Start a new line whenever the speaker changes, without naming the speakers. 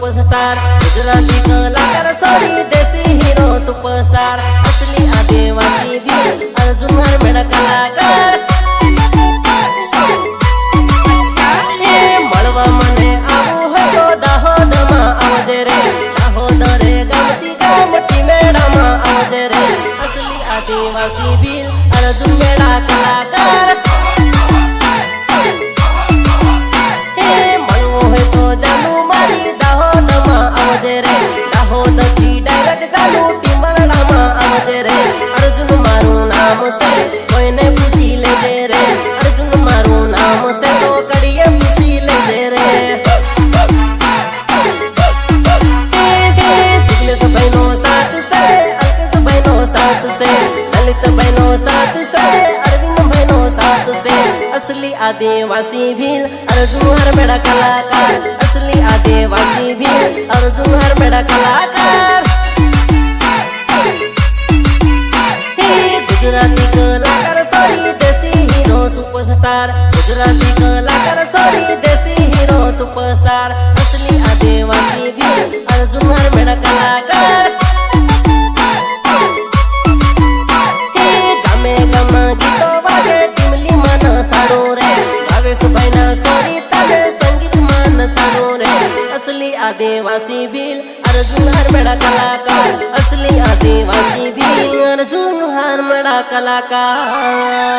Superstar Gujarati कलाकार छोड़ी देसी हीरो सुपरस्टार असली आदिवासी भी अर्जुन हरमेड़ा कलाकार મળવા મને આવું હોય તો દાહોદમાં આવજે રે દાહોદ રે ગમતી ગામઠી મેળામાં આવજે રે असली आदिवासी भील अर्जुन मेड़ा कलाकार મળવો હોય તો જાનુ મારી દાહોદમાં આવજે રે દાહોદ થી ડાયરેક્ટ જાનુ ટીમરડામાં આવજે રે અર્જુન મારું નામ છે કોઈને પૂછી લેજે રે અર્જુન મારું નામ છે સો કડીએ પૂછી લેજે રે જિગ્નેશ ભાઈનો સાથ છે અલ્કેશ ભાઈનો સાથ છે લલિત ભાઈનો સાથ છે અરવિંદ ભાઈનો સાથ છે असली आदिवासी भील अर्जुन हरमेड़ा कलाकार असली आदिवासी भील अर्जुन हरमेड़ा कलाकार गुजराती कलाकार छोड़ी देसी हीरो सुपरस्टार गुजराती कलाकार छोड़ी देसी हीरो सुपरस्टार असली आदिवासी भील अर्जुन हरमेड़ा कलाकार गामे गामा गीतो वागे टीमली मन साडो रे भावेश भाईना सोरी ताले संगीत मान साडो रे असली आदिवासी भील अर्जुन हरमेड़ा कलाकार असली आदिवासी भील अर्जुन हरमेड़ा कलाकार।